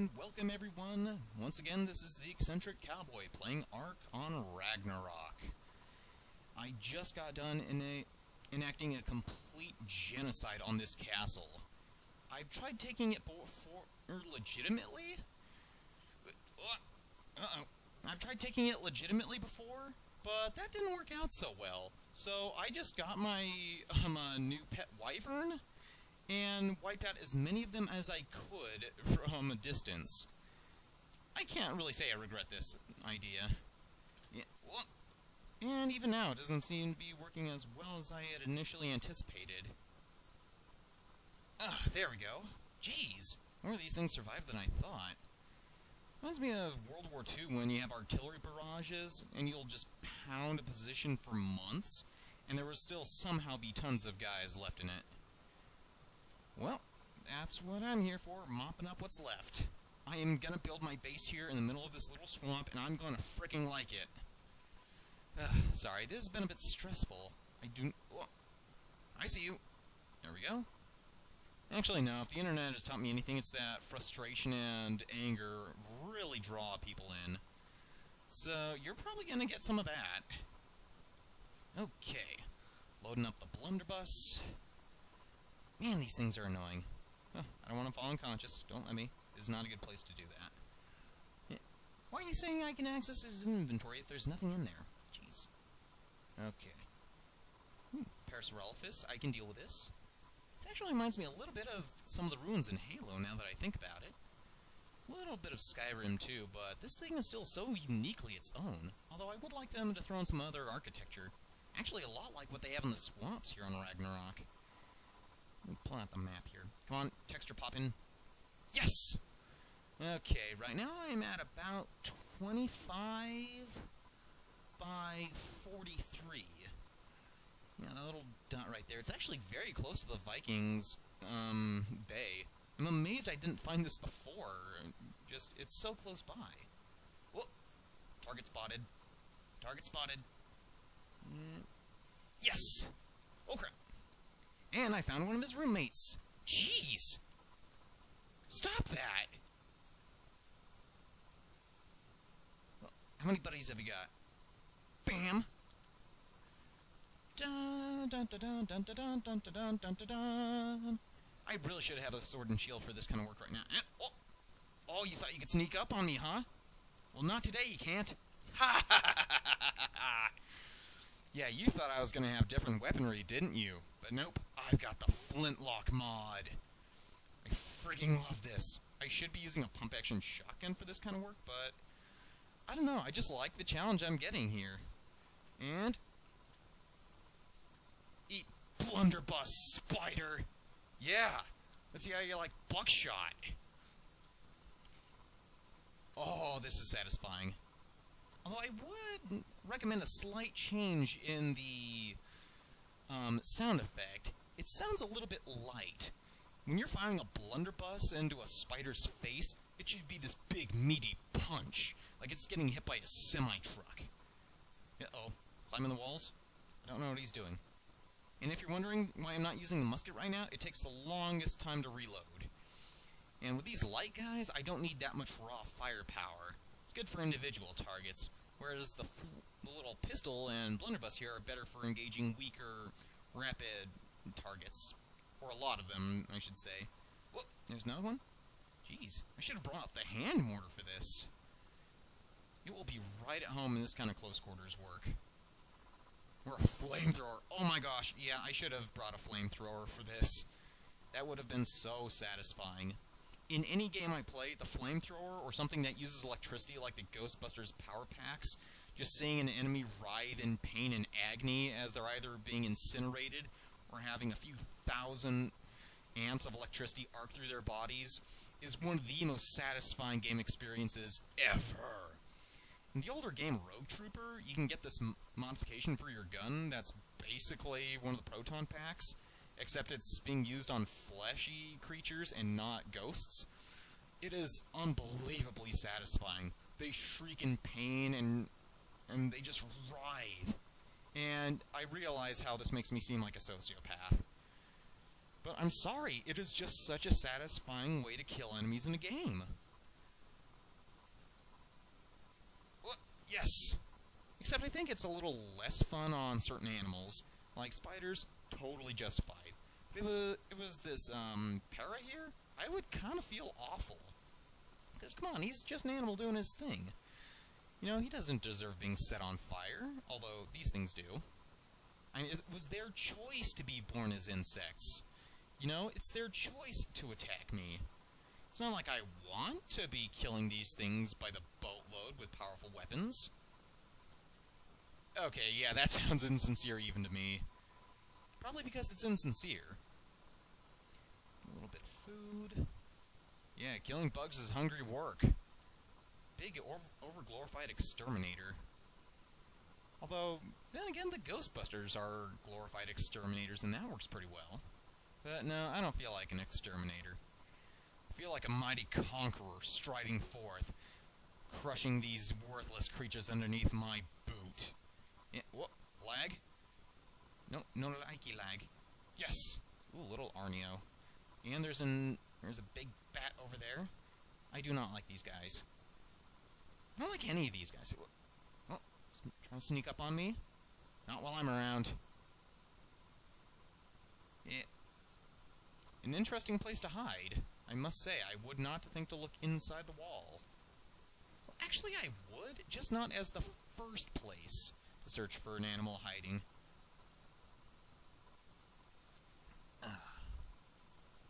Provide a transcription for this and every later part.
And welcome everyone! Once again, this is the Eccentric Cowboy playing Ark on Ragnarok. I just got done enacting a complete genocide on this castle. I've tried taking it legitimately? I've tried taking it legitimately before, but that didn't work out so well. So I just got my new pet wyvern and wiped out as many of them as I could from a distance. I can't really say I regret this idea. Yeah, well, and even now, it doesn't seem to be working as well as I had initially anticipated. There we go. Jeez, more of these things survived than I thought. Reminds me of World War II when you have artillery barrages, and you'll just pound a position for months, and there will still somehow be tons of guys left in it. Well, that's what I'm here for, mopping up what's left. I am gonna build my base here in the middle of this little swamp, and I'm gonna frickin' like it. Sorry, this has been a bit stressful. I see you. There we go. Actually, no, if the internet has taught me anything, it's that frustration and anger really draw people in. So, you're probably gonna get some of that. Okay. Loading up the blunderbuss. Man, these things are annoying. I don't want to fall unconscious. Don't let me. This is not a good place to do that. Yeah. Why are you saying I can access his inventory if there's nothing in there? Jeez. Okay. Parasaurolophus, I can deal with this. This actually reminds me a little bit of some of the ruins in Halo, now that I think about it. A little bit of Skyrim, too, but this thing is still so uniquely its own. Although I would like them to throw in some other architecture. Actually, a lot like what they have in the swamps here on Ragnarok. Let me pull out the map here. Come on, texture pop in. Yes! Okay, right now I'm at about 25 by 43. Yeah, that little dot right there. It's actually very close to the Vikings, bay. I'm amazed I didn't find this before. It's so close by. Whoa! Target spotted. Target spotted. Yes! Oh, crap. And I found one of his roommates. Jeez! Stop that! Well, how many buddies have you got? Bam! Dun dun dun dun dun dun dun dun dun dun dun. I really should have a sword and shield for this kind of work right now. Oh, you thought you could sneak up on me, huh? Well, not today, you can't. Ha ha ha ha ha ha! Yeah, you thought I was gonna have different weaponry, didn't you? But nope, I've got the flintlock mod. I freaking love this. I should be using a pump-action shotgun for this kind of work, but I don't know, I just like the challenge I'm getting here. And eat blunderbuss, spider! Yeah! Let's see how you like buckshot. Oh, this is satisfying. Although I would recommend a slight change in the sound effect. It sounds a little bit light. When you're firing a blunderbuss into a spider's face, it should be this big, meaty punch, like it's getting hit by a semi-truck. Uh-oh. Climbing the walls? I don't know what he's doing. And if you're wondering why I'm not using the musket right now, it takes the longest time to reload. And with these light guys, I don't need that much raw firepower. It's good for individual targets, whereas the little pistol and blunderbuss here are better for engaging weaker, rapid targets. Or a lot of them, I should say. Whoop, there's another one. Jeez, I should have brought out the hand mortar for this. It will be right at home in this kind of close quarters work. Or a flamethrower. Oh my gosh, yeah, I should have brought a flamethrower for this. That would have been so satisfying. In any game I play, the flamethrower or something that uses electricity like the Ghostbusters power packs, just seeing an enemy writhe in pain and agony as they're either being incinerated or having a few thousand amps of electricity arc through their bodies is one of the most satisfying game experiences ever. In the older game Rogue Trooper, you can get this modification for your gun that's basically one of the proton packs, except it's being used on fleshy creatures and not ghosts. It is unbelievably satisfying. They shriek in pain and they just writhe. And I realize how this makes me seem like a sociopath. But I'm sorry, it is just such a satisfying way to kill enemies in a game. Yes! Except I think it's a little less fun on certain animals. Like spiders, totally justified. But if it was this, para here, I would kind of feel awful. Because, come on, he's just an animal doing his thing. You know, he doesn't deserve being set on fire, although these things do. I mean, it was their choice to be born as insects. You know, it's their choice to attack me. It's not like I want to be killing these things by the boatload with powerful weapons. Okay, yeah, that sounds insincere even to me. Probably because it's insincere. A little bit of food. Yeah, killing bugs is hungry work. Big, over-glorified exterminator. Although, then again, the Ghostbusters are glorified exterminators, and that works pretty well. But no, I don't feel like an exterminator. I feel like a mighty conqueror striding forth, crushing these worthless creatures underneath my boot. Yeah, whoop, lag? No likey lag. Yes! Ooh, little Arneo. And there's a big bat over there. I do not like these guys. I don't like any of these guys. Oh, trying to sneak up on me? Not while I'm around. Yeah. An interesting place to hide. I must say, I would not think to look inside the wall. Well, actually, I would, just not as the first place to search for an animal hiding.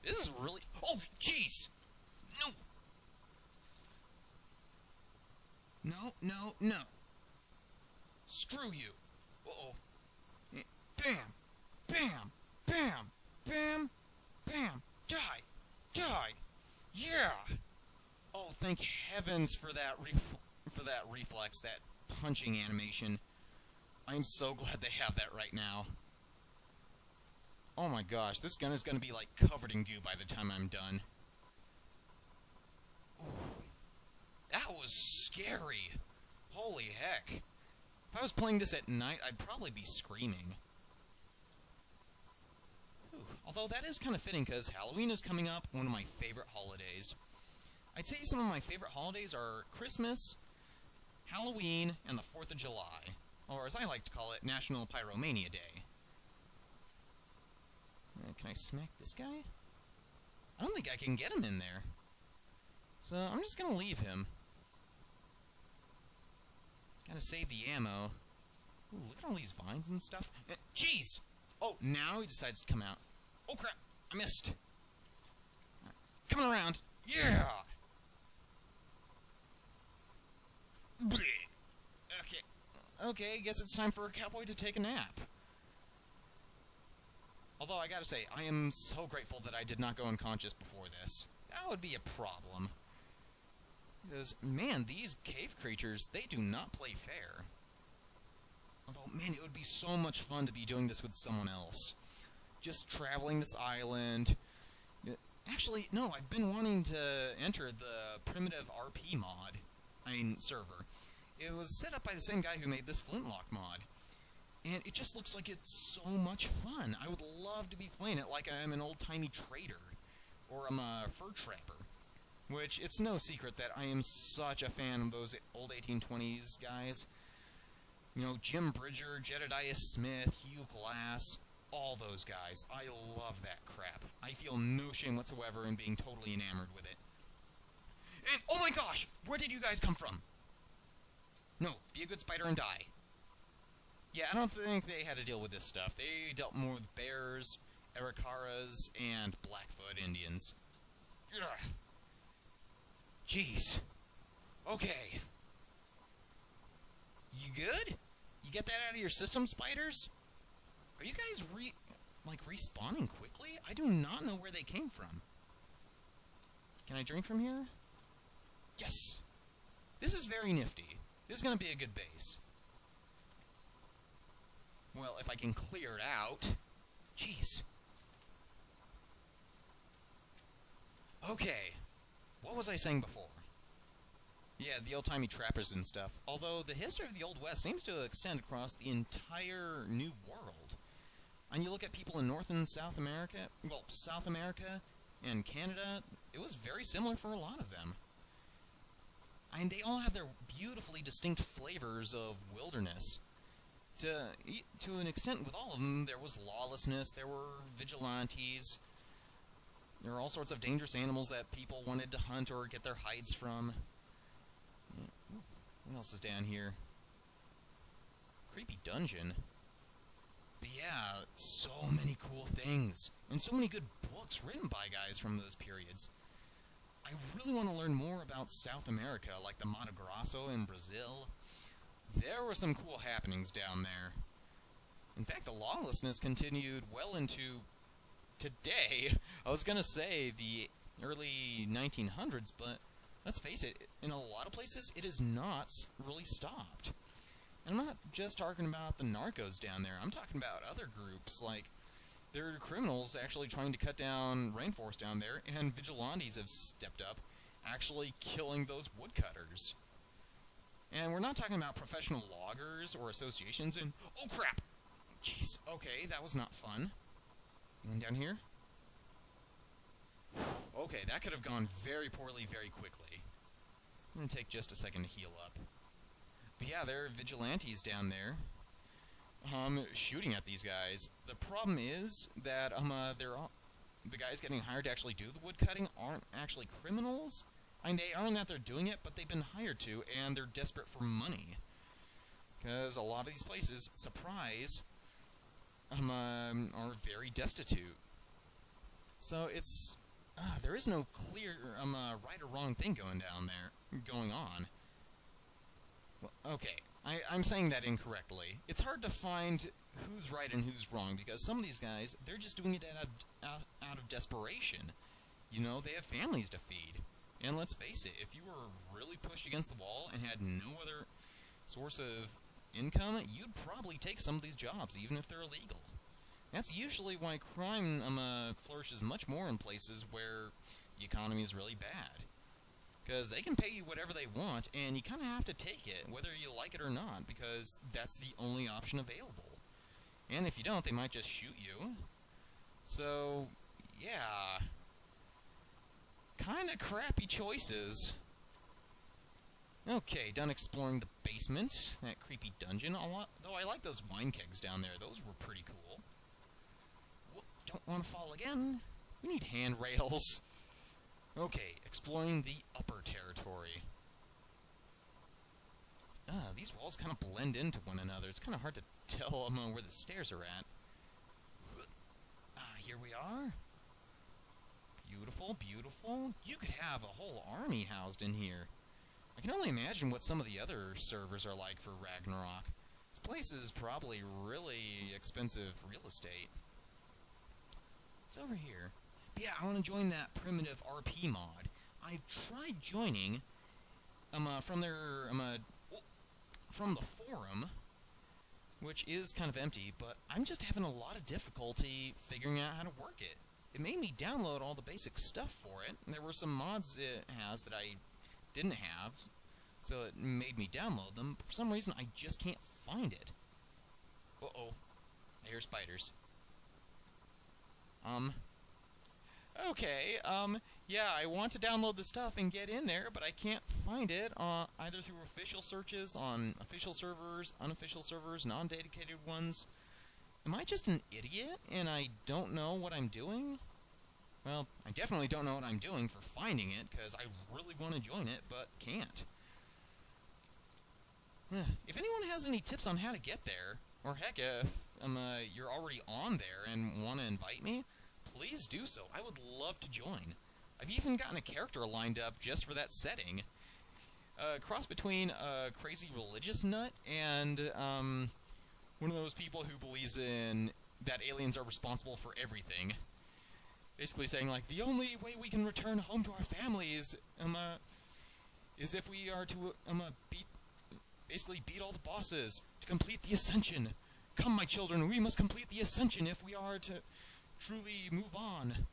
This is really... Oh, jeez! No. Screw you. Uh-oh. Bam! Bam! Bam! Bam! Bam! Die! Yeah! Oh, thank heavens for that reflex, that punching animation. I'm so glad they have that right now. Oh my gosh, this gun is going to be like covered in goo by the time I'm done. Ooh. That was scary. Holy heck. If I was playing this at night, I'd probably be screaming. Ooh. Although that is kind of fitting because Halloween is coming up, one of my favorite holidays. I'd say some of my favorite holidays are Christmas, Halloween, and the 4th of July. Or as I like to call it, National Pyromania Day. Can I smack this guy? I don't think I can get him in there. So I'm just gonna leave him. Gotta save the ammo. Ooh, look at all these vines and stuff. Jeez! Oh, now he decides to come out. Oh crap! I missed. Coming around. Yeah! Okay, guess it's time for a cowboy to take a nap. Although, I gotta say, I am so grateful that I did not go unconscious before this. That would be a problem. Because, man, these cave creatures, they do not play fair. Although, man, it would be so much fun to be doing this with someone else. Just traveling this island. Actually, no, I've been wanting to enter the primitive RP mod. Server. It was set up by the same guy who made this flintlock mod. And it just looks like it's so much fun. I would love to be playing it like I'm an old-timey trader. Or I'm a fur trapper. Which, it's no secret that I am such a fan of those old 1820s guys. You know, Jim Bridger, Jedediah Smith, Hugh Glass, all those guys. I love that crap. I feel no shame whatsoever in being totally enamored with it. And, oh my gosh! Where did you guys come from? No, be a good spider and die. Yeah, I don't think they had to deal with this stuff. They dealt more with bears, Arikaras, and Blackfoot Indians. Ugh. Jeez. Okay. You good? You get that out of your system, spiders? Are you guys respawning quickly? I do not know where they came from. Can I drink from here? Yes! This is very nifty. This is going to be a good base. Well, if I can clear it out... Jeez. Okay. What was I saying before? Yeah, the old-timey trappers and stuff. Although, the history of the Old West seems to extend across the entire New World. And you look at people in North and South America... Well, South America and Canada, it was very similar for a lot of them. And they all have their beautifully distinct flavors of wilderness. To an extent, with all of them, there was lawlessness, there were vigilantes, there were all sorts of dangerous animals that people wanted to hunt or get their hides from. What else is down here? Creepy dungeon. But yeah, so many cool things, and so many good books written by guys from those periods. I really want to learn more about South America, like the Mato Grosso in Brazil. There were some cool happenings down there. In fact, the lawlessness continued well into today. I was going to say the early 1900s, but let's face it, in a lot of places it is not really stopped. And I'm not just talking about the narcos down there. I'm talking about other groups, like there are criminals actually trying to cut down rainforest down there, and vigilantes have stepped up, actually killing those woodcutters. And we're not talking about professional loggers or associations and... Oh, crap! Jeez, okay, that was not fun. Anyone down here? Okay, that could have gone very poorly very quickly. I'm gonna take just a second to heal up. But yeah, there are vigilantes down there. Shooting at these guys. The problem is that, the guys getting hired to actually do the woodcutting aren't actually criminals. I mean, they aren't that they're doing it, but they've been hired to, and they're desperate for money. Because a lot of these places, surprise, are very destitute. So it's, there is no clear, right or wrong thing going on. Well, okay, I'm saying that incorrectly. It's hard to find who's right and who's wrong, because some of these guys, they're just doing it out of desperation. You know, they have families to feed. And let's face it, if you were really pushed against the wall and had no other source of income, you'd probably take some of these jobs, even if they're illegal. That's usually why crime flourishes much more in places where the economy is really bad. Because they can pay you whatever they want, and you kind of have to take it, whether you like it or not, because that's the only option available. And if you don't, they might just shoot you. So, yeah... kind of crappy choices. Okay, done exploring the basement, that creepy dungeon. Though I like those wine kegs down there. Those were pretty cool. Whoop, don't want to fall again. We need handrails. Okay, exploring the upper territory. These walls kind of blend into one another. It's kind of hard to tell where the stairs are at. Here we are. Beautiful, beautiful. You could have a whole army housed in here. I can only imagine what some of the other servers are like for Ragnarok. This place is probably really expensive real estate. It's over here. But yeah, I want to join that primitive RP mod. I've tried joining from their from the forum, which is kind of empty, but I'm just having a lot of difficulty figuring out how to work it. It made me download all the basic stuff for it, and there were some mods it has that I didn't have, so it made me download them, but for some reason I just can't find it. Uh-oh. I hear spiders. Okay, yeah, I want to download the stuff and get in there, but I can't find it, either through official searches on official servers, unofficial servers, non-dedicated ones. Am I just an idiot, and I don't know what I'm doing? Well, I definitely don't know what I'm doing for finding it, because I really want to join it, but can't. If anyone has any tips on how to get there, or heck, if you're already on there and want to invite me, please do so. I would love to join. I've even gotten a character lined up just for that setting. A cross between a crazy religious nut and, one of those people who believes in that aliens are responsible for everything. Basically saying, like, the only way we can return home to our families, is if we are to, beat all the bosses to complete the ascension. Come, my children, we must complete the ascension if we are to truly move on.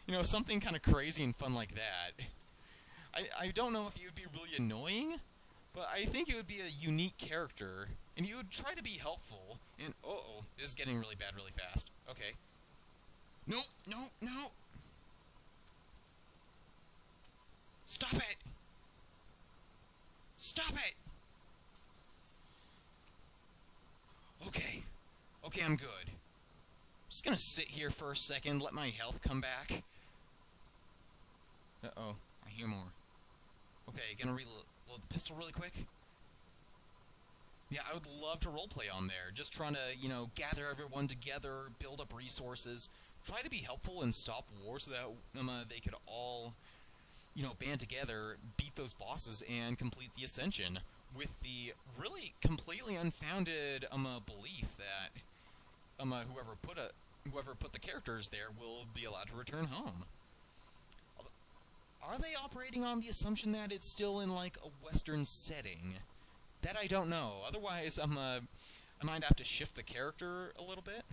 You know, something kind of crazy and fun like that. I don't know if he would be really annoying, but I think it would be a unique character, and he would try to be helpful, and uh-oh, this is getting really bad really fast. Okay. No, no, no! Stop it! Okay, I'm good. Just gonna sit here for a second, let my health come back. Uh-oh, I hear more. Okay, gonna reload the pistol really quick. Yeah, I would love to roleplay on there. Just trying to, you know, gather everyone together, build up resources, try to be helpful and stop wars so that they could all, you know, band together, beat those bosses, and complete the Ascension with the really completely unfounded belief that whoever put the characters there will be allowed to return home. Are they operating on the assumption that it's still in like a Western setting? That I don't know. Otherwise, I might have to shift the character a little bit.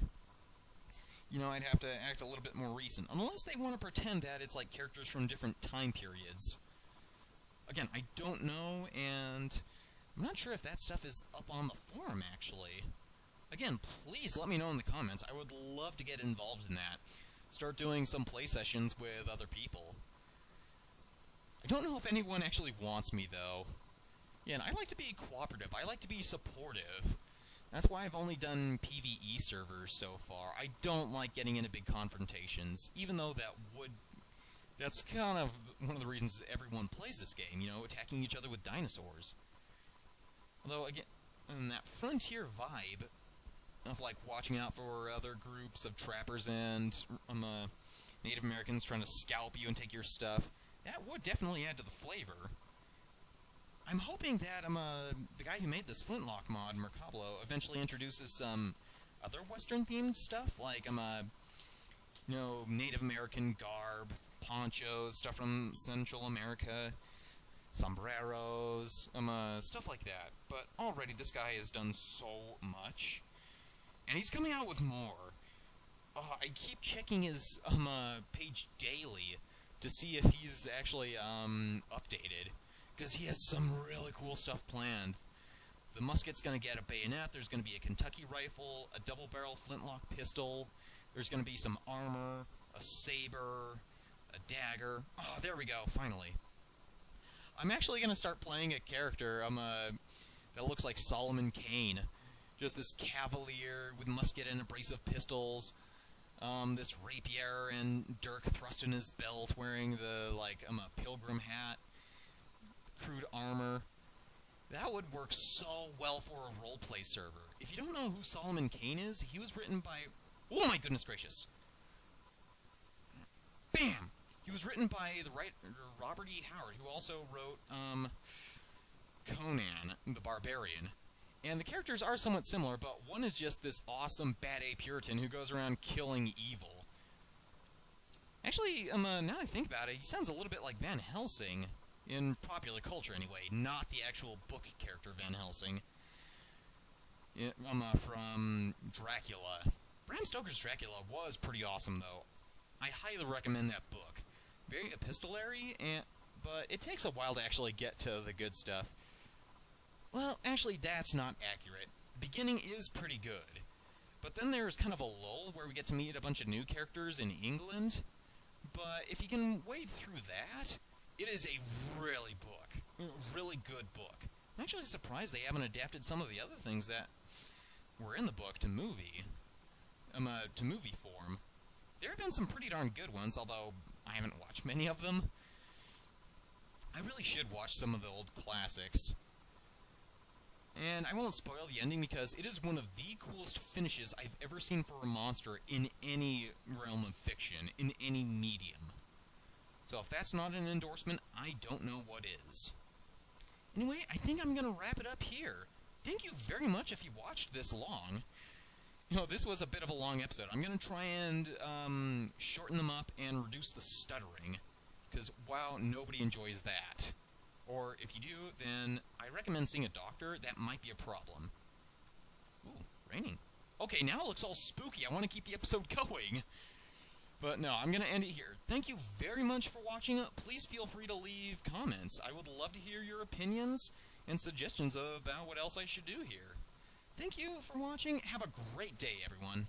You know, I'd have to act a little bit more recent. Unless they want to pretend that it's like characters from different time periods. Again, I don't know, and I'm not sure if that stuff is up on the forum, actually. Again, please let me know in the comments. I would love to get involved in that. Start doing some play sessions with other people. I don't know if anyone actually wants me, though. Yeah, and I like to be cooperative. I like to be supportive. That's why I've only done PvE servers so far. I don't like getting into big confrontations, even though that's kind of one of the reasons everyone plays this game, you know, attacking each other with dinosaurs. Although, again, in that frontier vibe of, like, watching out for other groups of trappers and Native Americans trying to scalp you and take your stuff, that would definitely add to the flavor. I'm hoping that the guy who made this flintlock mod, Mercablo, eventually introduces some other Western-themed stuff, like you know, Native American garb, ponchos, stuff from Central America, sombreros, stuff like that. But already this guy has done so much, and he's coming out with more. I keep checking his page daily to see if he's actually updated. Because he has some really cool stuff planned. The musket's going to get a bayonet, there's going to be a Kentucky rifle, a double-barrel flintlock pistol, there's going to be some armor, a saber, a dagger. Oh, there we go, finally. I'm actually going to start playing a character that looks like Solomon Kane. Just this cavalier with musket and a brace of pistols, this rapier and dirk thrust in his belt, wearing the, like, a pilgrim hat. Crude armor. That would work so well for a roleplay server. If you don't know who Solomon Kane is, he was written by... Oh my goodness gracious! Bam! He was written by the writer Robert E. Howard, who also wrote, Conan the Barbarian. And the characters are somewhat similar, but one is just this awesome bad-A Puritan who goes around killing evil. Actually, now I think about it, he sounds a little bit like Van Helsing. In popular culture, anyway, not the actual book character Van Helsing. Yeah, from Dracula. Bram Stoker's Dracula was pretty awesome, though. I highly recommend that book. Very epistolary, but it takes a while to actually get to the good stuff. Well, actually, that's not accurate. The beginning is pretty good. But then there's kind of a lull where we get to meet a bunch of new characters in England. But if you can wade through that... It is a really good book. I'm actually surprised they haven't adapted some of the other things that were in the book to movie form. There have been some pretty darn good ones, although I haven't watched many of them. I really should watch some of the old classics. And I won't spoil the ending because it is one of the coolest finishes I've ever seen for a monster in any realm of fiction, in any medium. So if that's not an endorsement, I don't know what is. Anyway, I think I'm going to wrap it up here. Thank you very much if you watched this long. You know, this was a bit of a long episode. I'm going to try and shorten them up and reduce the stuttering. Because, wow, nobody enjoys that. Or if you do, then I recommend seeing a doctor. That might be a problem. Ooh, raining. Okay, now it looks all spooky. I want to keep the episode going. But no, I'm going to end it here. Thank you very much for watching. Please feel free to leave comments. I would love to hear your opinions and suggestions about what else I should do here. Thank you for watching. Have a great day, everyone.